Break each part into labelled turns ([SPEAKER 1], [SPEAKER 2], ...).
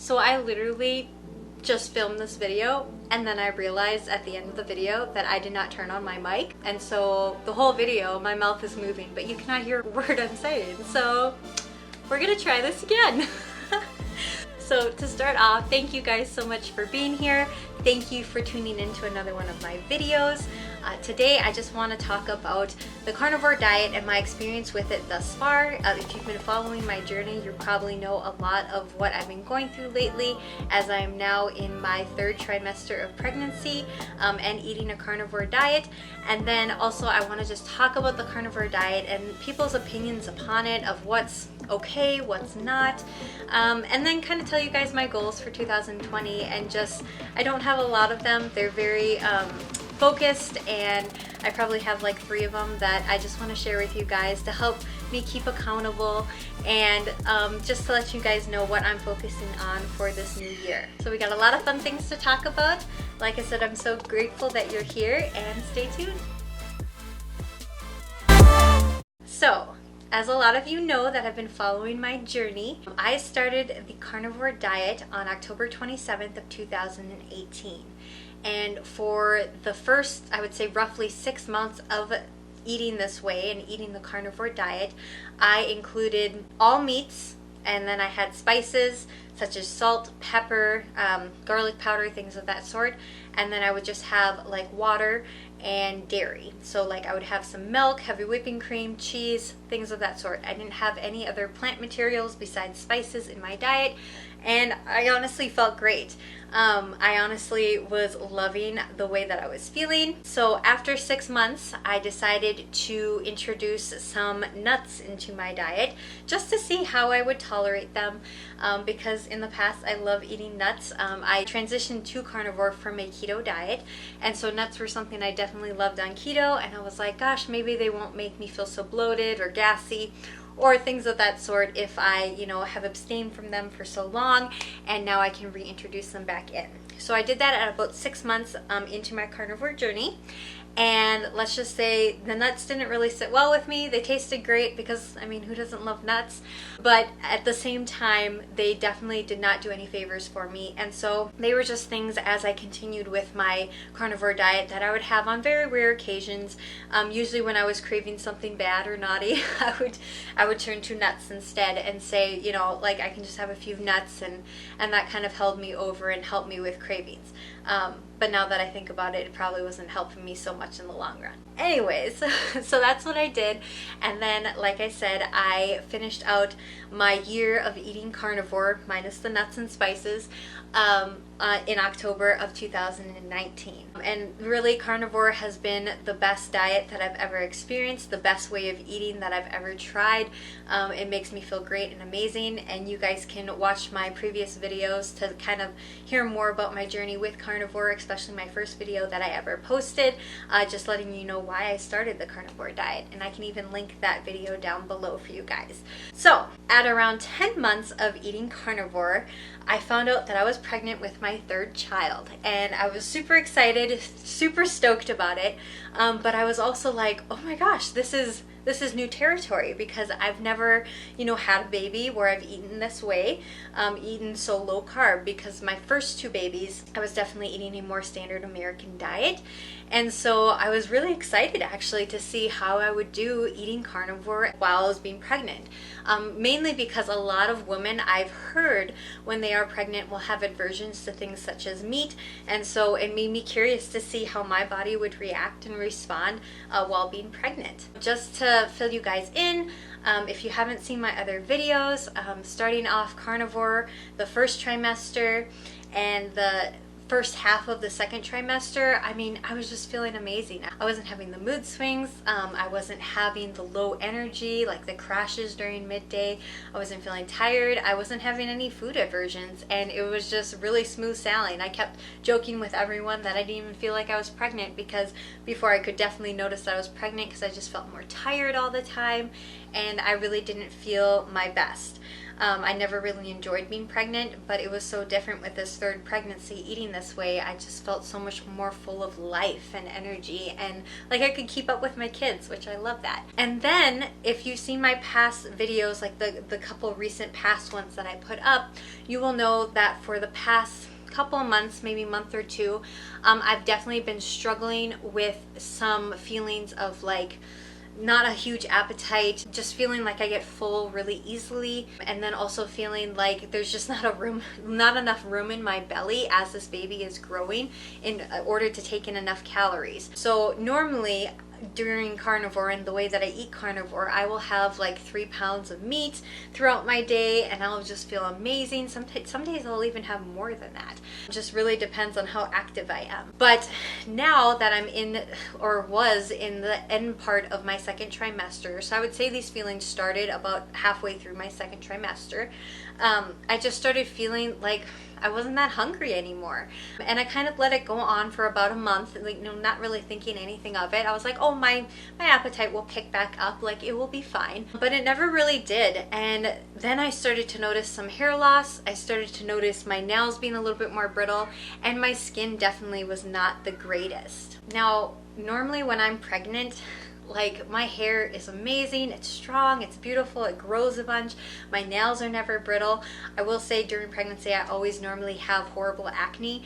[SPEAKER 1] So I literally just filmed this video and then I realized at the end of the video that I did not turn on my mic, and so the whole video my mouth is moving but you cannot hear a word I'm saying. So we're gonna try this again. So to start off, thank you guys so much for being here. Thank you for tuning into another one of my videos. Today I just want to talk about the carnivore diet and my experience with it thus far. If you've been following my journey, you probably know a lot of what I've been going through lately, as I am now in my third trimester of pregnancy and eating a carnivore diet. And then also I want to just talk about the carnivore diet and people's opinions upon it, of what's okay, what's not, and then kind of tell you guys my goals for 2020. And just, I don't have a lot of them. They're very focused, and I probably have like 3 of them that I just want to share with you guys to help me keep accountable, and just to let you guys know what I'm focusing on for this new year. So we got a lot of fun things to talk about. Like I said, I'm so grateful that you're here, and stay tuned. So, as a lot of you know that have been following my journey, I started the carnivore diet on October 27th of 2018. And for the first, I would say roughly 6 months of eating this way and eating the carnivore diet, I included all meats, and then I had spices such as salt, pepper, garlic powder, things of that sort. And then I would just have like water and dairy. So like I would have some milk, heavy whipping cream, cheese, things of that sort. I didn't have any other plant materials besides spices in my diet, and I honestly felt great. I honestly was loving the way that I was feeling. So after 6 months, I decided to introduce some nuts into my diet just to see how I would tolerate them, because in the past I love eating nuts. I transitioned to carnivore from a keto diet, and so nuts were something I definitely loved on keto, and I was like, gosh, maybe they won't make me feel so bloated or gassy or things of that sort if I, have abstained from them for so long, and now I can reintroduce them back in. So I did that at about 6 months into my carnivore journey. And let's just say the nuts didn't really sit well with me. They tasted great because, I mean, who doesn't love nuts? But at the same time, they definitely did not do any favors for me. And so they were just things, as I continued with my carnivore diet, that I would have on very rare occasions. Usually when I was craving something bad or naughty, I would turn to nuts instead and say, like I can just have a few nuts, and that kind of held me over and helped me with cravings. But now that I think about it, it probably wasn't helping me so much in the long run. Anyways, so that's what I did. And then, like I said, I finished out my year of eating carnivore, minus the nuts and spices, in October of 2019. And really, carnivore has been the best diet that I've ever experienced, the best way of eating that I've ever tried. It makes me feel great and amazing, and you guys can watch my previous videos to kind of hear more about my journey with carnivore, especially my first video that I ever posted, just letting you know why I started the carnivore diet, and I can even link that video down below for you guys. So at around 10 months of eating carnivore, I found out that I was pregnant with my 3rd child, and I was super excited, super stoked about it, but I was also like, oh my gosh, this is new territory, because I've never, had a baby where I've eaten this way, eaten so low carb, because my first 2 babies, I was definitely eating a more standard American diet. And so I was really excited actually to see how I would do eating carnivore while I was being pregnant. Mainly because a lot of women I've heard when they are pregnant will have aversions to things such as meat, and so it made me curious to see how my body would react and respond while being pregnant. Just to fill you guys in, if you haven't seen my other videos, starting off carnivore, the first trimester, and the first half of the second trimester, I mean, I was just feeling amazing. I wasn't having the mood swings, I wasn't having the low energy, like the crashes during midday, I wasn't feeling tired, I wasn't having any food aversions, and it was just really smooth sailing. I kept joking with everyone that I didn't even feel like I was pregnant, because before I could definitely notice that I was pregnant because I just felt more tired all the time, and I really didn't feel my best. I never really enjoyed being pregnant, but it was so different with this third pregnancy. Eating this way, I just felt so much more full of life and energy, and like I could keep up with my kids, which I love that. And then if you've seen my past videos, like the couple recent past ones that I put up, you will know that for the past couple of months, maybe month or two, I've definitely been struggling with some feelings of like not a huge appetite, just feeling like I get full really easily, and then also feeling like there's just not enough room in my belly as this baby is growing in order to take in enough calories. So normally during carnivore and the way that I eat carnivore, I will have like 3 pounds of meat throughout my day and I'll just feel amazing. Some days I'll even have more than that. It just really depends on how active I am. But now that I'm in, or was in, the end part of my second trimester, so I would say these feelings started about halfway through my second trimester, I just started feeling like I wasn't that hungry anymore. And I kind of let it go on for about a month, like, not really thinking anything of it. I was like, oh, my appetite will pick back up, like it will be fine. But it never really did. And then I started to notice some hair loss. I started to notice my nails being a little bit more brittle, and my skin definitely was not the greatest. Now, normally when I'm pregnant, like my hair is amazing, it's strong, it's beautiful, it grows a bunch, my nails are never brittle. I will say during pregnancy I always normally have horrible acne,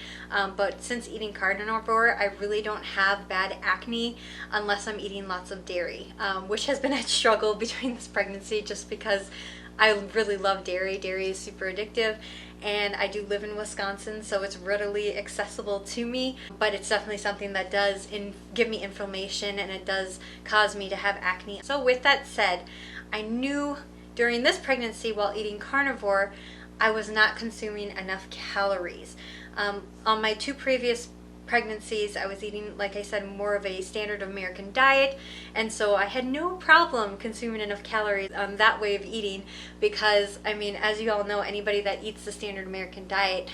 [SPEAKER 1] but since eating carnivore I really don't have bad acne unless I'm eating lots of dairy, which has been a struggle between this pregnancy just because I really love dairy. Dairy is super addictive, and I do live in Wisconsin, so it's readily accessible to me, but it's definitely something that does give me inflammation, and it does cause me to have acne. So with that said, I knew during this pregnancy while eating carnivore, I was not consuming enough calories. On my 2 previous pregnancies, I was eating, like I said, more of a standard American diet, and so I had no problem consuming enough calories on that way of eating because, I mean, as you all know, anybody that eats the standard American diet,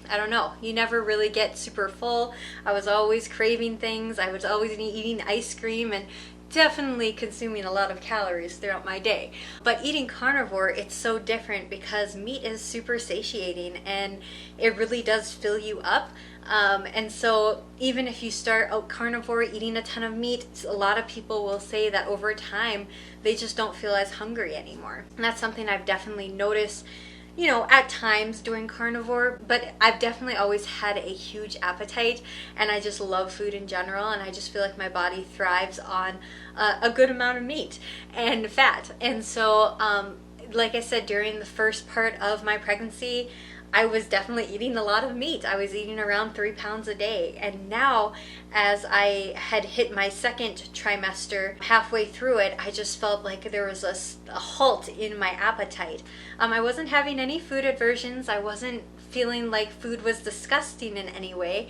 [SPEAKER 1] I don't know, you never really get super full. I was always craving things. I was always eating ice cream and definitely consuming a lot of calories throughout my day. But eating carnivore, it's so different because meat is super satiating and it really does fill you up. And so even if you start out carnivore eating a ton of meat, a lot of people will say that over time they just don't feel as hungry anymore. And that's something I've definitely noticed, you know, at times doing carnivore, but I've definitely always had a huge appetite, and I just love food in general, and I just feel like my body thrives on a good amount of meat and fat. And so like I said, during the first part of my pregnancy, I was definitely eating a lot of meat. I was eating around 3 pounds a day. And now, as I had hit my second trimester, halfway through it, I just felt like there was a halt in my appetite. I wasn't having any food aversions. I wasn't feeling like food was disgusting in any way,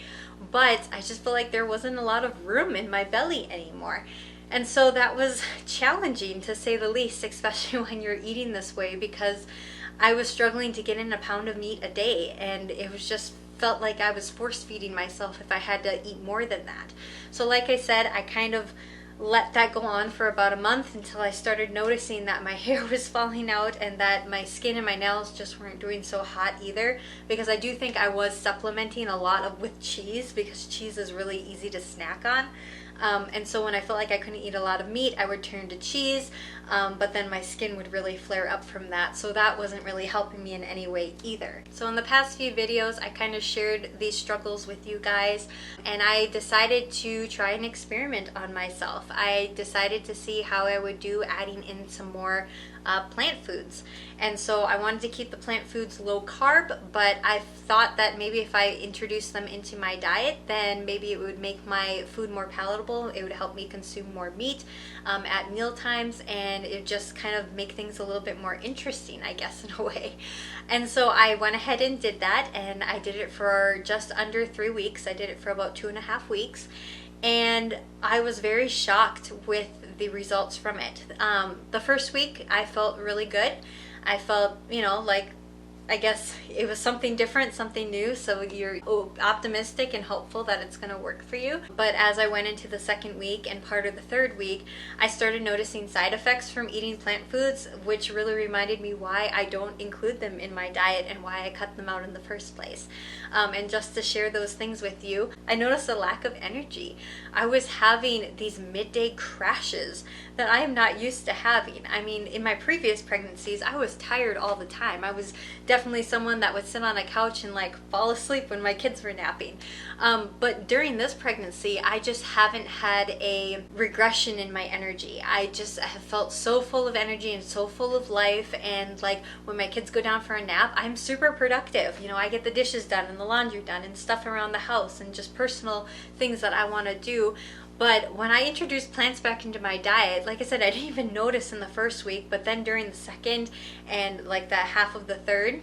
[SPEAKER 1] but I just felt like there wasn't a lot of room in my belly anymore. And so that was challenging, to say the least, especially when you're eating this way, because I was struggling to get in a pound of meat a day, and it was just felt like I was force feeding myself if I had to eat more than that. So like I said, I kind of let that go on for about a month until I started noticing that my hair was falling out and that my skin and my nails just weren't doing so hot either, because I do think I was supplementing a lot with cheese, because cheese is really easy to snack on. And so when I felt like I couldn't eat a lot of meat, I would turn to cheese, but then my skin would really flare up from that. So that wasn't really helping me in any way either. So in the past few videos, I kind of shared these struggles with you guys, and I decided to try an experiment on myself. I decided to see how I would do adding in some more plant foods. And so I wanted to keep the plant foods low carb, but I thought that maybe if I introduced them into my diet, then maybe it would make my food more palatable. It would help me consume more meat at meal times, and it would just kind of make things a little bit more interesting, I guess, in a way. And so I went ahead and did that, and I did it for just under 3 weeks. I did it for about 2.5 weeks, and I was very shocked with the results from it. The first week I felt really good. I felt, you know, like I guess it was something different, something new, so you're optimistic and hopeful that it's going to work for you. But as I went into the second week and part of the third week, I started noticing side effects from eating plant foods, which really reminded me why I don't include them in my diet and why I cut them out in the first place. And just to share those things with you, I noticed a lack of energy. I was having these midday crashes that I am not used to having. I mean, in my previous pregnancies, I was tired all the time. I was definitely someone that would sit on a couch and like fall asleep when my kids were napping. But during this pregnancy, I just haven't had a regression in my energy. I just have felt so full of energy and so full of life. And like when my kids go down for a nap, I'm super productive. You know, I get the dishes done and the laundry done and stuff around the house and just personal things that I want to do. But when I introduced plants back into my diet, like I said, I didn't even notice in the first week, but then during the second and like that half of the third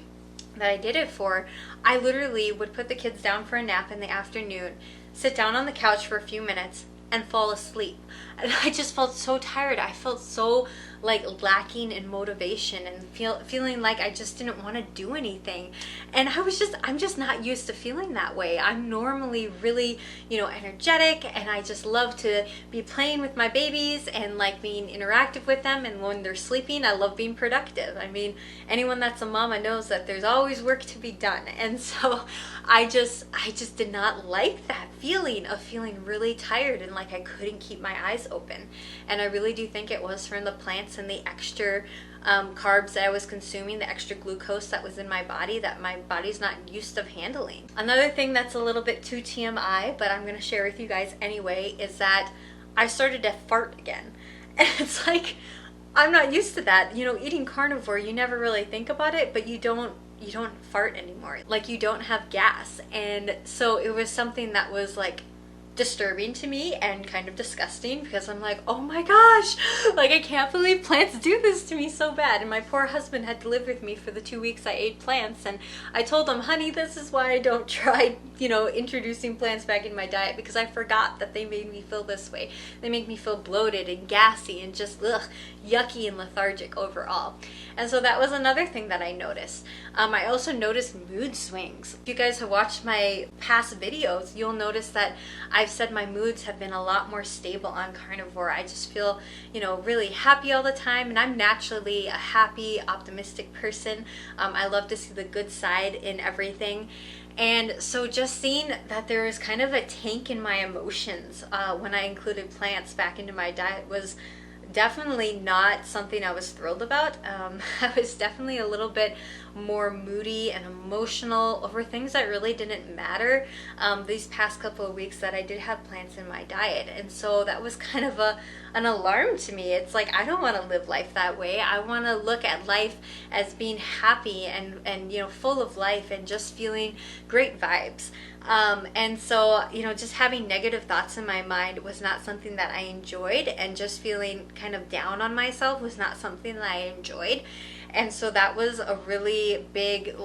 [SPEAKER 1] that I did it for, I literally would put the kids down for a nap in the afternoon, sit down on the couch for a few minutes, and fall asleep. And I just felt so tired. I felt so like lacking in motivation and feeling like I just didn't want to do anything. And I'm just not used to feeling that way. I'm normally really, energetic, and I just love to be playing with my babies and like being interactive with them. And when they're sleeping, I love being productive. I mean, anyone that's a mama knows that there's always work to be done. And so I just did not like that feeling of feeling really tired and like I couldn't keep my eyes open. And I really do think it was from the plants and the extra carbs that I was consuming, the extra glucose that was in my body that my body's not used to handling. Another thing that's a little bit too TMI, but I'm going to share with you guys anyway, is that I started to fart again. And it's like, I'm not used to that. Eating carnivore, you never really think about it, but you don't fart anymore. Like, you don't have gas. And so it was something that was like disturbing to me and kind of disgusting, because I'm like, oh my gosh, like I can't believe plants do this to me so bad. And my poor husband had to live with me for the 2 weeks I ate plants, and I told him, honey, this is why I don't try introducing plants back in my diet, because I forgot that they made me feel this way. They make me feel bloated and gassy and just yucky and lethargic overall. And so that was another thing that I noticed. I also noticed mood swings. If you guys have watched my past videos, you'll notice that I've said my moods have been a lot more stable on carnivore. I just feel, really happy all the time, and I'm naturally a happy, optimistic person. I love to see the good side in everything. And so just seeing that there was kind of a tank in my emotions when I included plants back into my diet was definitely not something I was thrilled about. I was definitely a little bit more moody and emotional over things that really didn't matter these past couple of weeks that I did have plants in my diet. And so that was kind of an alarm to me. It's like, I don't want to live life that way. I want to look at life as being happy and full of life and just feeling great vibes. And so, just having negative thoughts in my mind was not something that I enjoyed, and just feeling kind of down on myself was not something that I enjoyed. And so that was a really big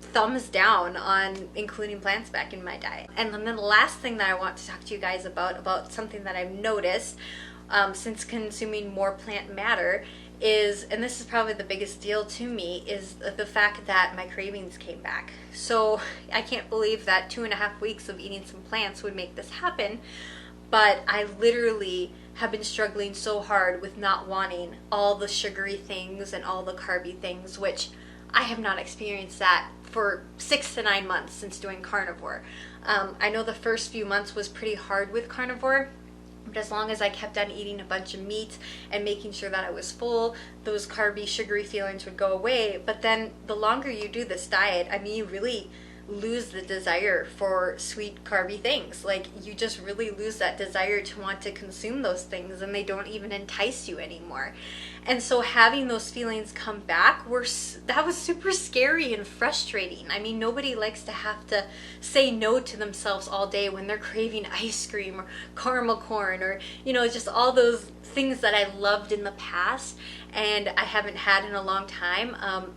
[SPEAKER 1] thumbs down on including plants back in my diet. And then the last thing that I want to talk to you guys about something that I've noticed since consuming more plant matter is, and this is probably the biggest deal to me, is the fact that my cravings came back. So I can't believe that 2.5 weeks of eating some plants would make this happen, but I literally have been struggling so hard with not wanting all the sugary things and all the carby things, which I have not experienced that for 6 to 9 months since doing carnivore. I know the first few months was pretty hard with carnivore, but as long as I kept on eating a bunch of meat and making sure that I was full, those carby, sugary feelings would go away. But then the longer you do this diet, you really lose the desire for sweet, carby things. Like, you just really lose that desire to want to consume those things, and they don't even entice you anymore. And so having those feelings come back, that was super scary and frustrating. Nobody likes to have to say no to themselves all day when they're craving ice cream or caramel corn or, just all those things that I loved in the past and I haven't had in a long time.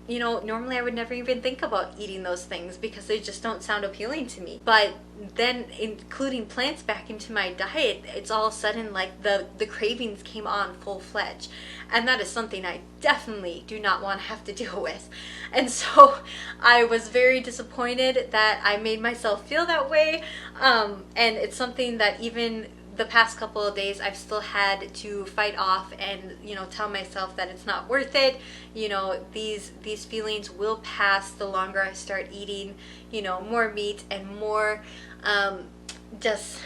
[SPEAKER 1] Normally I would never even think about eating those things because they just don't sound appealing to me. But then including plants back into my diet, it's all of a sudden like the cravings came on full-fledged. And that that is something I definitely do not want to have to deal with. And so I was very disappointed that I made myself feel that way. And it's something that even the past couple of days I've still had to fight off and, you know, tell myself that it's not worth it. You know, these feelings will pass the longer I start eating, you know, more meat and more just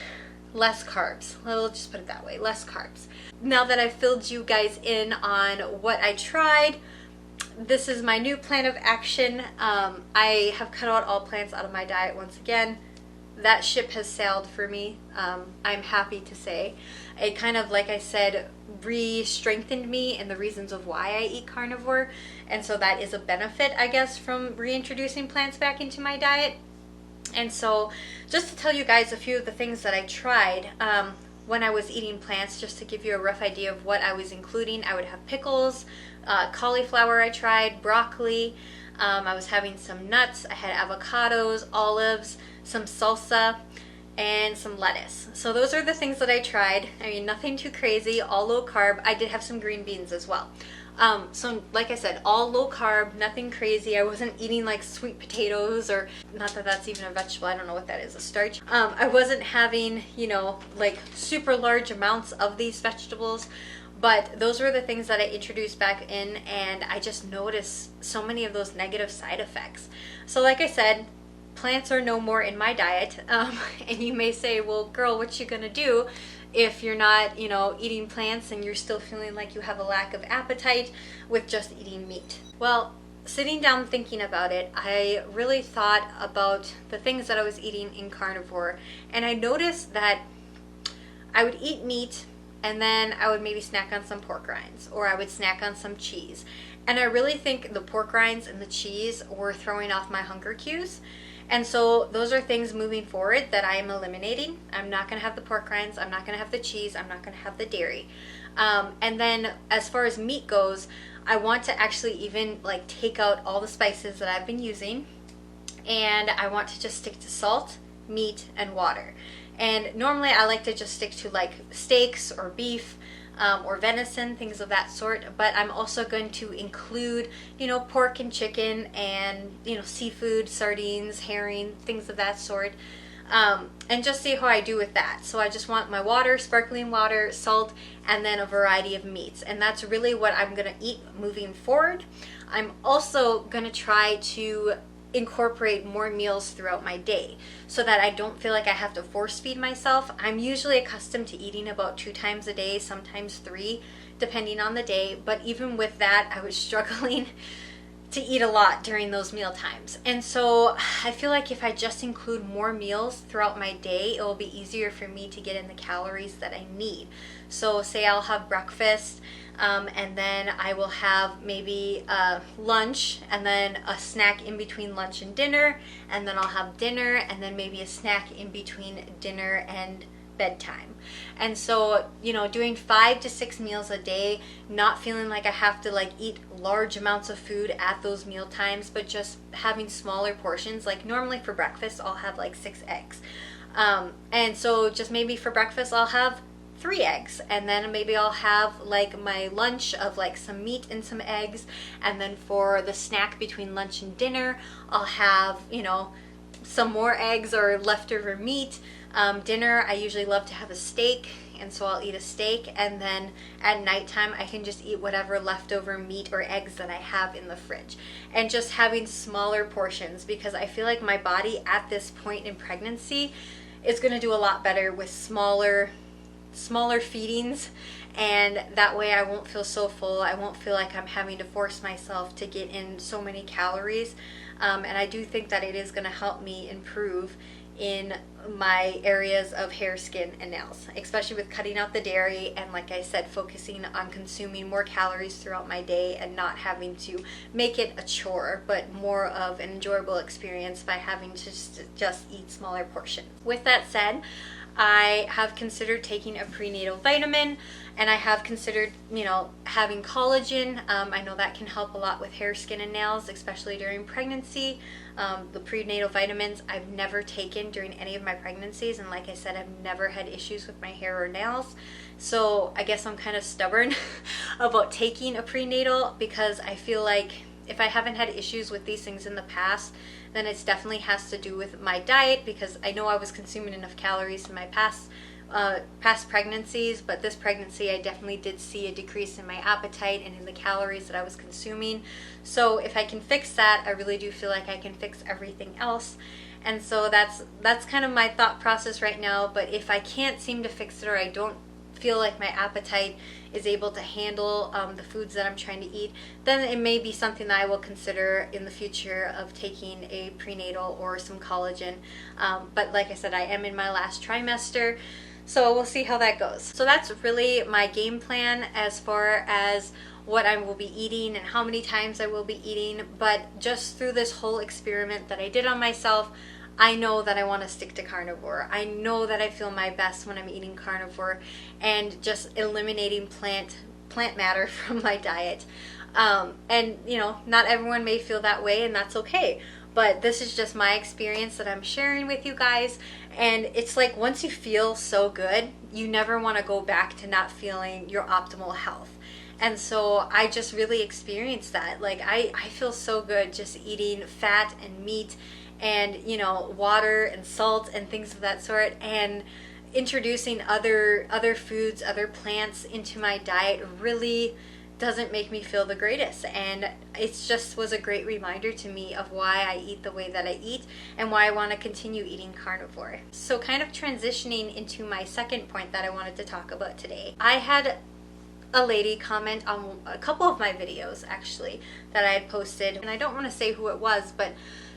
[SPEAKER 1] less carbs. We'll just put it that way, less carbs. Now that I've filled you guys in on what I tried, this is my new plan of action. I have cut out all plants out of my diet once again. That ship has sailed for me. I'm happy to say. It kind of, like I said, re-strengthened me in the reasons of why I eat carnivore. And so that is a benefit, I guess, from reintroducing plants back into my diet. And so just to tell you guys a few of the things that I tried when I was eating plants, just to give you a rough idea of what I was including, I would have pickles, cauliflower I tried, broccoli, I was having some nuts, I had avocados, olives, some salsa, and some lettuce. So those are the things that I tried. I mean, nothing too crazy, all low carb. I did have some green beans as well. So like I said, all low carb, nothing crazy. I wasn't eating like sweet potatoes, or not that that's even a vegetable. I don't know what that is, a starch. I wasn't having, you know, like super large amounts of these vegetables, but those were the things that I introduced back in, and I just noticed so many of those negative side effects. So like I said, plants are no more in my diet. And you may say, well, girl, what you gonna do if you're not, you know, eating plants and you're still feeling like you have a lack of appetite with just eating meat? Well, sitting down thinking about it, I really thought about the things that I was eating in carnivore, and I noticed that I would eat meat and then I would maybe snack on some pork rinds, or I would snack on some cheese. And I really think the pork rinds and the cheese were throwing off my hunger cues. And so those are things moving forward that I am eliminating. I'm not going to have the pork rinds. I'm not going to have the cheese. I'm not going to have the dairy. And then as far as meat goes, I want to actually even like take out all the spices that I've been using. And I want to just stick to salt, meat, and water. And normally I like to just stick to like steaks or beef, or venison, things of that sort. But I'm also going to include, you know, pork and chicken and, you know, seafood, sardines, herring, things of that sort. And just see how I do with that. So I just want my water, sparkling water, salt, and then a variety of meats. And that's really what I'm going to eat moving forward. I'm also going to try to incorporate more meals throughout my day so that I don't feel like I have to force feed myself. I'm usually accustomed to eating about 2 times a day, sometimes 3, depending on the day. But even with that, I was struggling to eat a lot during those meal times. And so I feel like if I just include more meals throughout my day, it will be easier for me to get in the calories that I need. So say I'll have breakfast, and then I will have maybe lunch, and then a snack in between lunch and dinner, and then I'll have dinner, and then maybe a snack in between dinner and bedtime. And so, you know, doing 5 to 6 meals a day, not feeling like I have to like eat large amounts of food at those meal times, but just having smaller portions. Like normally for breakfast I'll have like 6 eggs, and so just maybe for breakfast I'll have 3 eggs, and then maybe I'll have like my lunch of like some meat and some eggs, and then for the snack between lunch and dinner I'll have, you know, some more eggs or leftover meat. Dinner, I usually love to have a steak, and so I'll eat a steak, and then at nighttime I can just eat whatever leftover meat or eggs that I have in the fridge. And just having smaller portions, because I feel like my body at this point in pregnancy is going to do a lot better with smaller feedings, and that way I won't feel so full. I won't feel like I'm having to force myself to get in so many calories, and I do think that it is going to help me improve in my areas of hair, skin, and nails, especially with cutting out the dairy and, like I said, focusing on consuming more calories throughout my day and not having to make it a chore, but more of an enjoyable experience by having to just eat smaller portions. With that said, I have considered taking a prenatal vitamin, and I have considered, having collagen. I know that can help a lot with hair, skin, and nails, especially during pregnancy. The prenatal vitamins I've never taken during any of my pregnancies, and like I said, I've never had issues with my hair or nails. So I guess I'm kind of stubborn about taking a prenatal, because I feel like if I haven't had issues with these things in the past, then it definitely has to do with my diet, because I know I was consuming enough calories in my past pregnancies, but this pregnancy I definitely did see a decrease in my appetite and in the calories that I was consuming. So if I can fix that, I really do feel like I can fix everything else. And so that's kind of my thought process right now. But if I can't seem to fix it, or I don't feel like my appetite is able to handle the foods that I'm trying to eat, then it may be something that I will consider in the future of taking a prenatal or some collagen. But like I said, I am in my last trimester, so we'll see how that goes. So that's really my game plan as far as what I will be eating and how many times I will be eating. But just through this whole experiment that I did on myself, I know that I want to stick to carnivore. I know that I feel my best when I'm eating carnivore and just eliminating plant matter from my diet. And not everyone may feel that way, and that's okay. But this is just my experience that I'm sharing with you guys. And it's like, once you feel so good, you never want to go back to not feeling your optimal health. And so I just really experienced that. Like I feel so good just eating fat and meat and water and salt and things of that sort, and introducing other foods, other plants into my diet really doesn't make me feel the greatest. And it just was a great reminder to me of why I eat the way that I eat and why I want to continue eating carnivore. So kind of transitioning into my second point that I wanted to talk about today. I had a lady comment on a couple of my videos actually that I had posted, and I don't want to say who it was, but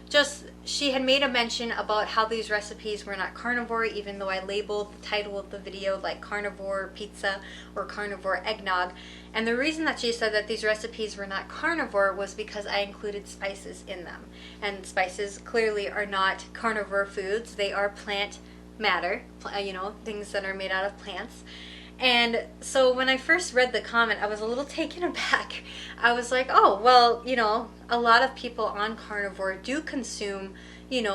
[SPEAKER 1] just she had made a mention about how these recipes were not carnivore, even though I labeled the title of the video like carnivore pizza or carnivore eggnog. And the reason that she said that these recipes were not carnivore was because I included spices in them. And spices clearly are not carnivore foods. They are plant matter, things that are made out of plants. And so when I first read the comment, I was a little taken aback. I was like, oh, well, a lot of people on carnivore do consume,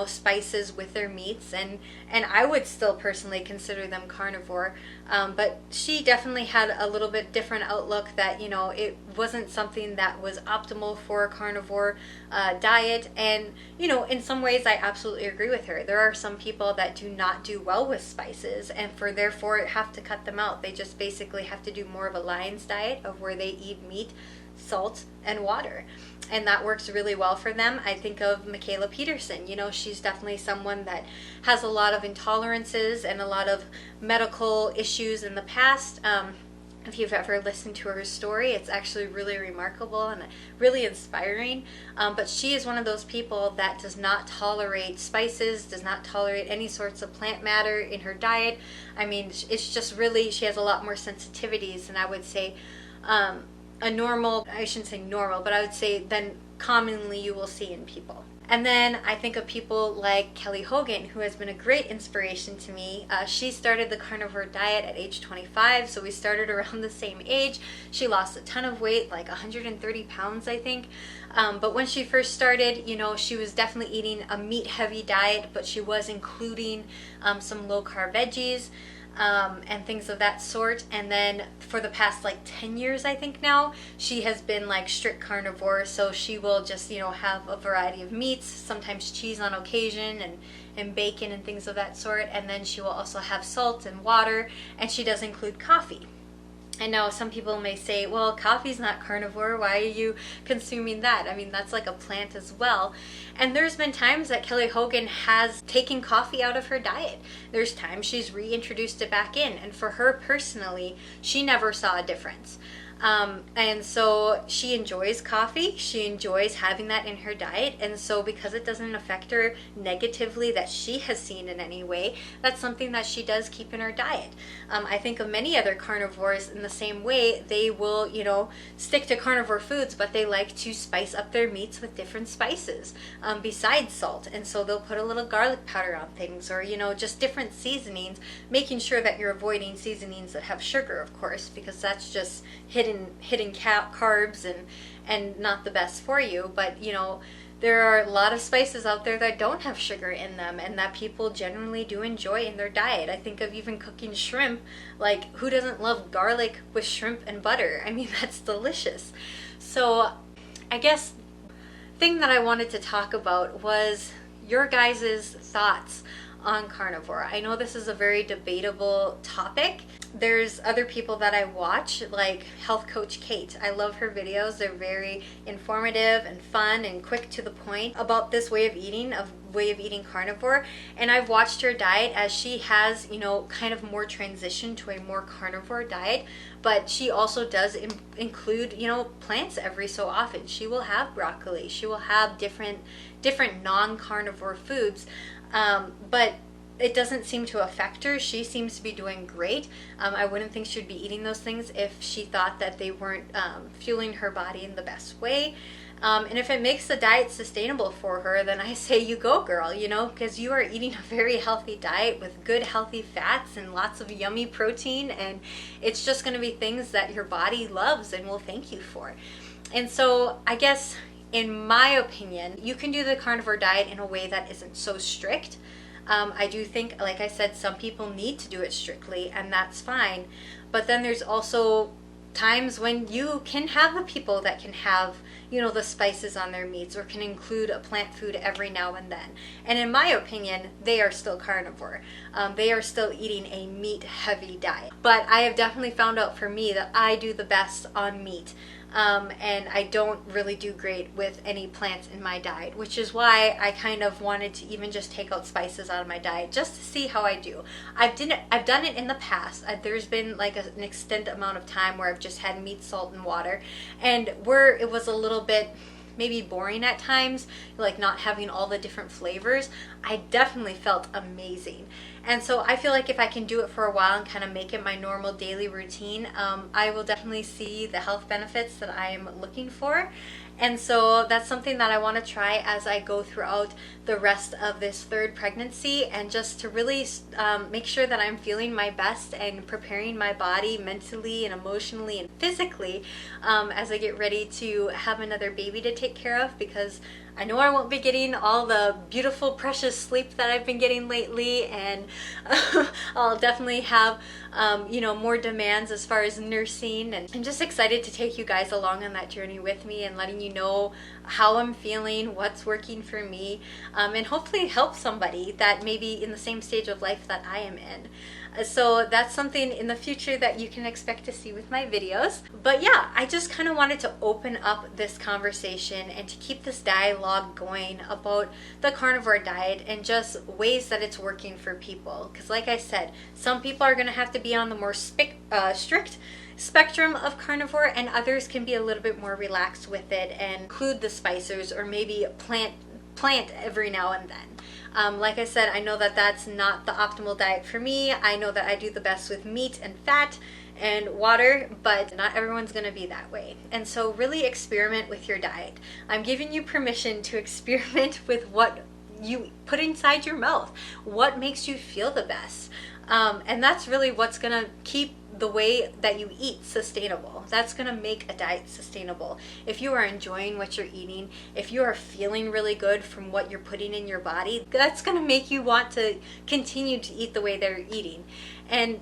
[SPEAKER 1] spices with their meats, and I would still personally consider them carnivore. But she definitely had a little bit different outlook that, it wasn't something that was optimal for a carnivore diet. And, in some ways I absolutely agree with her. There are some people that do not do well with spices, and therefore have to cut them out. They just basically have to do more of a lion's diet of where they eat meat, salt, and water. And that works really well for them. I think of Michaela Peterson. She's definitely someone that has a lot of intolerances and a lot of medical issues in the past. If you've ever listened to her story, it's actually really remarkable and really inspiring. But she is one of those people that does not tolerate spices, does not tolerate any sorts of plant matter in her diet. I mean, it's just really, she has a lot more sensitivities than I would say a normal, I shouldn't say normal, but I would say than commonly you will see in people. And then I think of people like Kelly Hogan, who has been a great inspiration to me. She started the carnivore diet at age 25, so we started around the same age. She lost a ton of weight, like 130 pounds, I think. But when she first started, she was definitely eating a meat-heavy diet, but she was including some low-carb veggies. And things of that sort. And then for the past 10 years, I think now, she has been strict carnivore. So she will just, have a variety of meats, sometimes cheese on occasion, and bacon and things of that sort. And then she will also have salt and water, and she does include coffee. I know some people may say, well, coffee's not carnivore. Why are you consuming that? I mean, that's like a plant as well. And there's been times that Kelly Hogan has taken coffee out of her diet. There's times she's reintroduced it back in. And for her personally, she never saw a difference. And so she enjoys coffee. She enjoys having that in her diet. And so because it doesn't affect her negatively that she has seen in any way, that's something that she does keep in her diet. I think of many other carnivores in the same way. They will, stick to carnivore foods, but they like to spice up their meats with different spices besides salt. And so they'll put a little garlic powder on things, or, just different seasonings, making sure that you're avoiding seasonings that have sugar, of course, because that's just hidden carbs and not the best for you. But there are a lot of spices out there that don't have sugar in them and that people generally do enjoy in their diet. I think of even cooking shrimp. Like, who doesn't love garlic with shrimp and butter? I mean, that's delicious. So I guess the thing that I wanted to talk about was your guys' thoughts on carnivore. I know this is a very debatable topic. There's other people that I watch, like Health Coach Kate. I love her videos. They're very informative and fun and quick to the point about this way of eating carnivore. And I've watched her diet as she has, kind of more transition to a more carnivore diet. But she also does include, plants every so often. She will have broccoli. She will have different non-carnivore foods. But it doesn't seem to affect her. She seems to be doing great. I wouldn't think she'd be eating those things if she thought that they weren't fueling her body in the best way. And if it makes the diet sustainable for her, then I say you go, girl, because you are eating a very healthy diet with good healthy fats and lots of yummy protein, and it's just going to be things that your body loves and will thank you for. And so I guess, in my opinion, you can do the carnivore diet in a way that isn't so strict. I do think, like I said, some people need to do it strictly, and that's fine. But then there's also times when you can have the people that can have, the spices on their meats, or can include a plant food every now and then. And in my opinion, they are still carnivore. They are still eating a meat-heavy diet. But I have definitely found out for me that I do the best on meat. And I don't really do great with any plants in my diet, which is why I kind of wanted to even just take out spices out of my diet just to see how I do. I've done it in the past. There's been like an extended amount of time where I've just had meat, salt, and water, and where it was a little bit maybe boring at times, like not having all the different flavors, I definitely felt amazing. And so I feel like if I can do it for a while and kind of make it my normal daily routine, I will definitely see the health benefits that I am looking for. And so that's something that I want to try as I go throughout the rest of this third pregnancy, and just to really make sure that I'm feeling my best and preparing my body mentally and emotionally and physically as I get ready to have another baby to take care of, because I know I won't be getting all the beautiful, precious sleep that I've been getting lately, and I'll definitely have, more demands as far as nursing. And I'm just excited to take you guys along on that journey with me and letting you know how I'm feeling, what's working for me, and hopefully help somebody that may be in the same stage of life that I am in. So that's something in the future that you can expect to see with my videos. But yeah, I just kind of wanted to open up this conversation and to keep this dialogue going about the carnivore diet and just ways that it's working for people. Because like I said, some people are going to have to be on the more strict spectrum of carnivore, and others can be a little bit more relaxed with it and include the spices, or maybe plant every now and then. Like I said, I know that that's not the optimal diet for me. I know that I do the best with meat and fat and water, but not everyone's going to be that way. And so really experiment with your diet. I'm giving you permission to experiment with what you put inside your mouth, what makes you feel the best. And that's really what's going to keep the way that you eat sustainable. That's going to make a diet sustainable. If you are enjoying what you're eating, if you are feeling really good from what you're putting in your body, that's going to make you want to continue to eat the way they're eating. And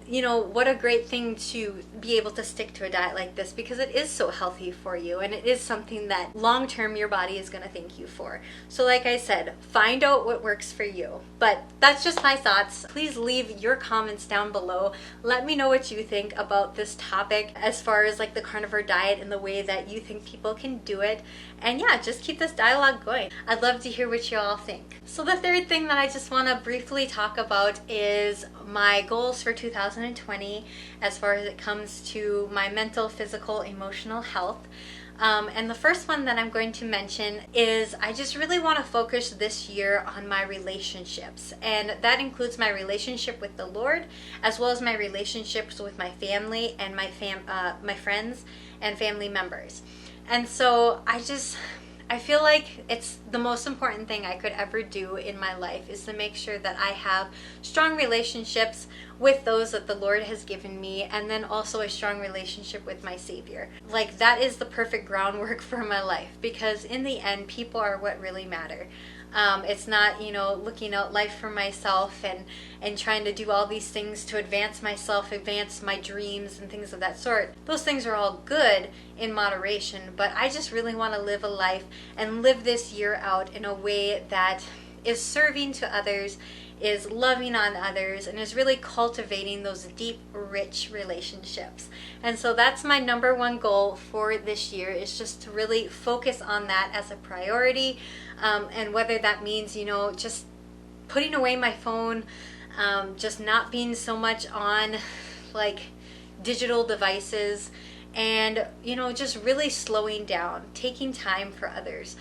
[SPEAKER 1] what a great thing to be able to stick to a diet like this, because it is so healthy for you, and it is something that long term your body is going to thank you for. So like I said, find out what works for you. But that's just my thoughts. Please leave your comments down below. Let me know what you think. think about this topic as far as like the carnivore diet and the way that you think people can do it. And yeah, just keep this dialogue going. I'd love to hear what you all think. So the third thing that I just want to briefly talk about is my goals for 2020 as far as it comes to my mental, physical, emotional health. And the first one that I'm going to mention is I just really want to focus this year on my relationships. And that includes my relationship with the Lord, as well as my relationships with my family and my friends and family members. And so I feel like it's the most important thing I could ever do in my life is to make sure that I have strong relationships with those that the Lord has given me, and then also a strong relationship with my Savior. Like, that is the perfect groundwork for my life, because in the end, people are what really matter. It's not, looking out life for myself and trying to do all these things to advance myself, advance my dreams and things of that sort. Those things are all good in moderation, but I just really want to live a life and live this year out in a way that is serving to others, is loving on others, and is really cultivating those deep, rich relationships. And so that's my number one goal for this year, is just to really focus on that as a priority. And whether that means, just putting away my phone, just not being so much on like digital devices, and just really slowing down, taking time for others,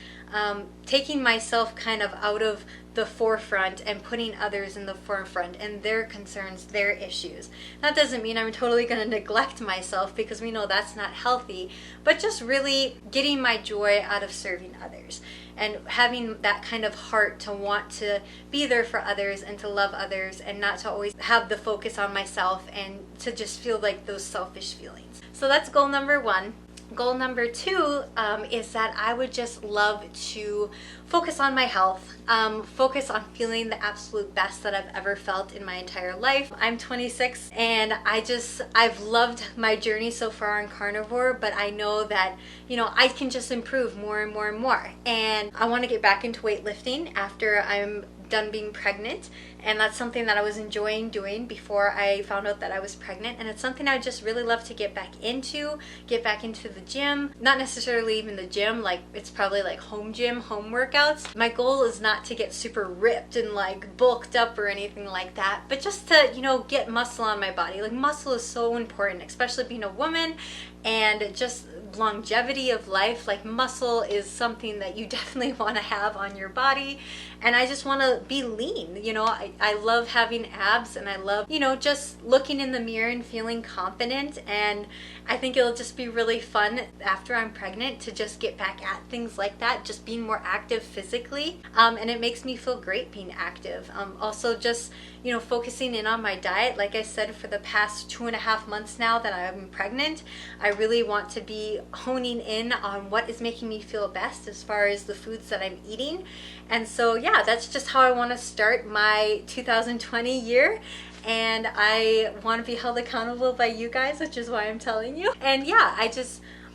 [SPEAKER 1] taking myself kind of out of the forefront and putting others in the forefront and their concerns, their issues. That doesn't mean I'm totally going to neglect myself, because we know that's not healthy, but just really getting my joy out of serving others and having that kind of heart to want to be there for others and to love others, and not to always have the focus on myself and to just feel like those selfish feelings. So that's goal number one. Goal number two is that I would just love to focus on my health, focus on feeling the absolute best that I've ever felt in my entire life. I'm 26, and I've loved my journey so far on carnivore, but I know that, I can just improve more and more and more. And I want to get back into weightlifting after I'm done being pregnant, and that's something that I was enjoying doing before I found out that I was pregnant, and it's something I just really love to get back into the gym. Not necessarily even the gym, like it's probably like home gym, home workouts. My goal is not to get super ripped and like bulked up or anything like that, but just to get muscle on my body. Like, muscle is so important, especially being a woman, and just longevity of life. Like, muscle is something that you definitely want to have on your body, and I just want to be lean. I love having abs, and I love just looking in the mirror and feeling confident, and I think it'll just be really fun after I'm pregnant to just get back at things like that, just being more active physically, and it makes me feel great being active. Also just focusing in on my diet. Like I said, for the past 2.5 months now that I'm pregnant, I really want to be honing in on what is making me feel best as far as the foods that I'm eating. And so yeah, that's just how I want to start my 2020 year. And I want to be held accountable by you guys, which is why I'm telling you. And yeah,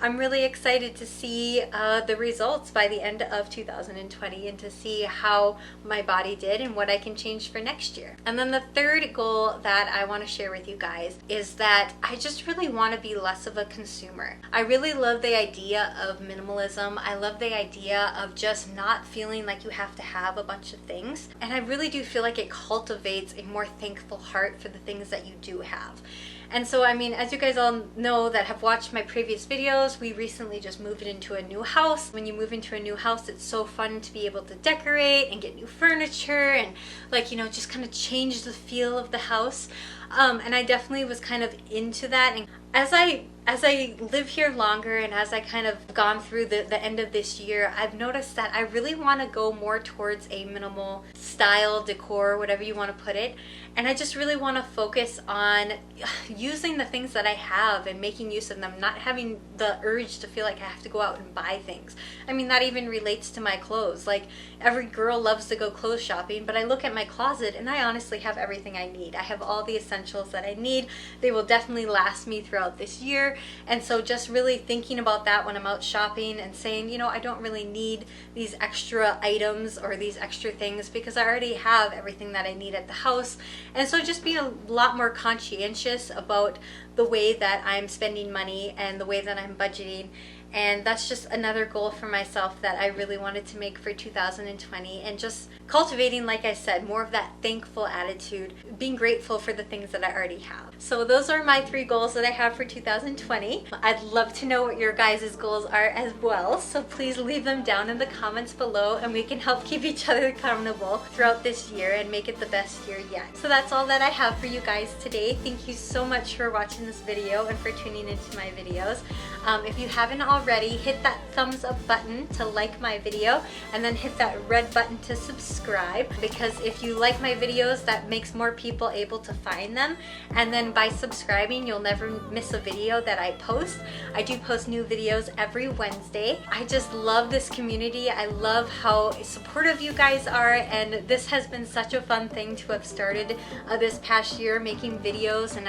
[SPEAKER 1] I'm really excited to see the results by the end of 2020, and to see how my body did and what I can change for next year. And then the third goal that I want to share with you guys is that I just really want to be less of a consumer. I really love the idea of minimalism. I love the idea of just not feeling like you have to have a bunch of things. And I really do feel like it cultivates a more thankful heart for the things that you do have. And so, as you guys all know that have watched my previous videos, we recently just moved into a new house. When you move into a new house, it's so fun to be able to decorate and get new furniture and just kind of change the feel of the house. And I definitely was kind of into that. And as I live here longer, and as I kind of gone through the end of this year, I've noticed that I really want to go more towards a minimal style, decor, whatever you want to put it. And I just really want to focus on using the things that I have and making use of them, not having the urge to feel like I have to go out and buy things. That even relates to my clothes. Like, every girl loves to go clothes shopping, but I look at my closet and I honestly have everything I need. I have all the essentials that I need. They will definitely last me throughout this year. And so just really thinking about that when I'm out shopping and saying, you know, I don't really need these extra items or these extra things because I already have everything that I need at the house. And so just being a lot more conscientious about the way that I'm spending money and the way that I'm budgeting. And that's just another goal for myself that I really wanted to make for 2020, and just cultivating, like I said, more of that thankful attitude, being grateful for the things that I already have. So those are my 3 goals that I have for 2020. I'd love to know what your guys' goals are as well, so please leave them down in the comments below and we can help keep each other accountable throughout this year and make it the best year yet. So that's all that I have for you guys today. Thank you so much for watching this video and for tuning into my videos. If you haven't already, hit that thumbs up button to like my video, and then hit that red button to subscribe, because if you like my videos, that makes more people able to find them. And then by subscribing, you'll never miss a video that I post. I do post new videos every Wednesday. I just love this community. I love how supportive you guys are, and this has been such a fun thing to have started this past year, making videos. And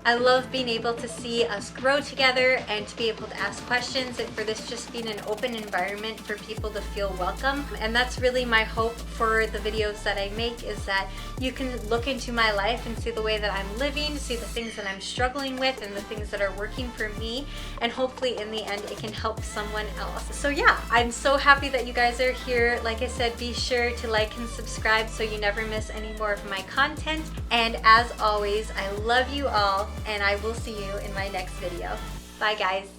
[SPEAKER 1] I love being able to see us grow together and to be able to ask questions, and for this just being an open environment for people to feel welcome. And that's really my hope for the videos that I make, is that you can look into my life and see the way that I'm living, see the things that I'm struggling with and the things that are working for me, and hopefully in the end it can help someone else. So yeah, I'm so happy that you guys are here. Like I said, be sure to like and subscribe so you never miss any more of my content. And as always, I love you all, and I will see you in my next video. Bye guys.